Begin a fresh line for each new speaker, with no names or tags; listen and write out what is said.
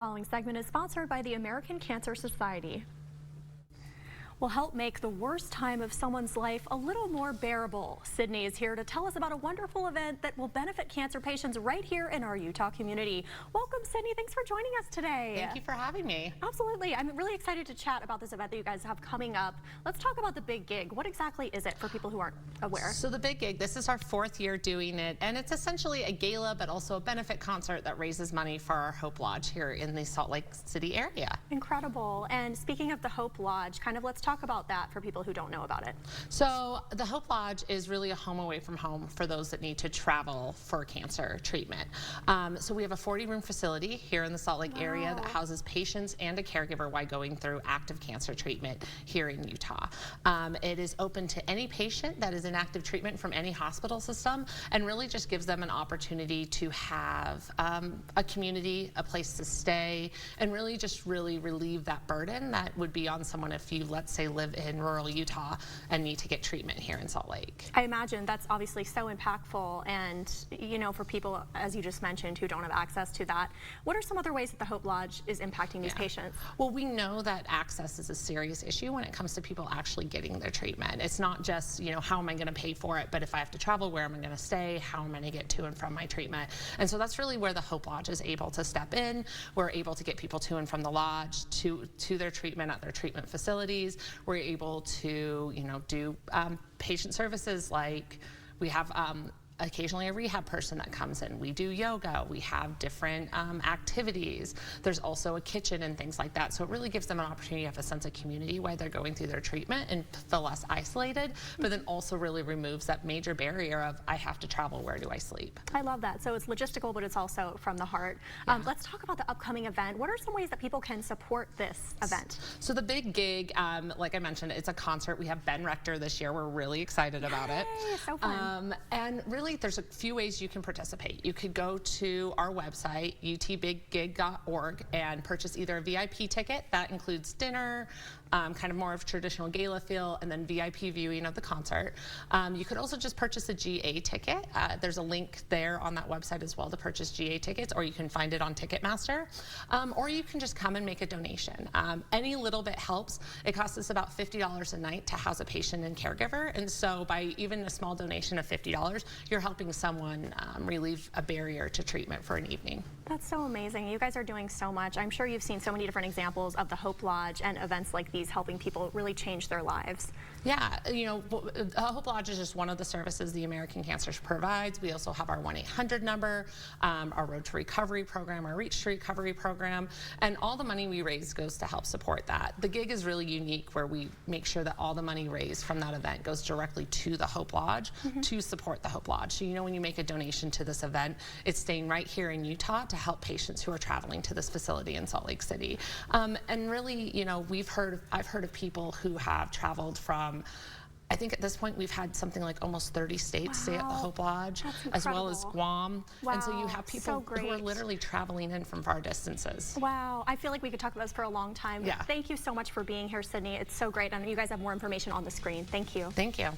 The following segment is sponsored by the American Cancer Society. Will help make the worst time of someone's life a little more bearable. Sydney is here to tell us about a wonderful event that will benefit cancer patients right here in our Utah community. Welcome, Sydney. Thanks for joining us today.
Thank you for having me.
Absolutely. I'm really excited to chat about this event that you guys have coming up. Let's talk about the Big Gig. What exactly is it for people who aren't aware?
So the Big Gig, this is our 4th year doing it, and it's essentially a gala but also a benefit concert that raises money for our Hope Lodge here in the Salt Lake City area.
Incredible. And speaking of the Hope Lodge, let's talk about that for people who don't know about it.
So the Hope Lodge is really a home away from home for those that need to travel for cancer treatment. So we have a 40-room facility here in the Salt Lake area that houses patients and a caregiver while going through active cancer treatment here in Utah. It is open to any patient that is in active treatment from any hospital system, and really just gives them an opportunity to have a community, a place to stay, and really relieve that burden that would be on someone if you, let's say, live in rural Utah and need to get treatment here in Salt Lake.
I imagine that's obviously so impactful, and for people, as you just mentioned, who don't have access to that, what are some other ways that the Hope Lodge is impacting these patients?
Well, we know that access is a serious issue when it comes to people actually getting their treatment. It's not just, how am I going to pay for it, but if I have to travel, where am I going to stay? How am I going to get to and from my treatment? And so that's really where the Hope Lodge is able to step in. We're able to get people to and from the lodge to their treatment at their treatment facilities. We're able to, do patient services, like we have occasionally a rehab person that comes in. We do yoga. We have different activities. There's also a kitchen and things like that. So it really gives them an opportunity to have a sense of community while they're going through their treatment and feel less isolated, but then also really removes that major barrier of, I have to travel, where do I sleep?
I love that. So it's logistical, but it's also from the heart. Let's talk about the upcoming event. What are some ways that people can support this event?
So the Big Gig, like I mentioned, it's a concert. We have Ben Rector this year. We're really excited about it.
So fun.
And really, there's a few ways you can participate. You could go to our website, utbiggig.org, and purchase either a VIP ticket that includes dinner, kind of more of traditional gala feel, and then VIP viewing of the concert. You could also just purchase a GA ticket. There's a link there on that website as well to purchase GA tickets, or you can find it on Ticketmaster, or you can just come and make a donation. Any little bit helps. It costs us about $50 a night to house a patient and caregiver, and so by even a small donation of $50, you're helping someone relieve a barrier to treatment for an evening.
That's so amazing. You guys are doing so much. I'm sure you've seen so many different examples of the Hope Lodge and events like these helping people really change their lives.
Yeah, Hope Lodge is just one of the services the American Cancer provides. We also have our 1-800 number, our Road to Recovery program, our Reach to Recovery program, and all the money we raise goes to help support that. The gig is really unique, where we make sure that all the money raised from that event goes directly to the Hope Lodge to support the Hope Lodge. So when you make a donation to this event, it's staying right here in Utah to help patients who are traveling to this facility in Salt Lake City. And really, I've heard of people who have traveled from, I think at this point we've had something like almost 30 states stay at the Hope Lodge, as well as Guam. And so you have people who are literally traveling in from far distances.
Wow, I feel like we could talk about this for a long time.
Yeah.
Thank you so much for being here, Sydney. It's so great, and you guys have more information on the screen. Thank you.
Thank you.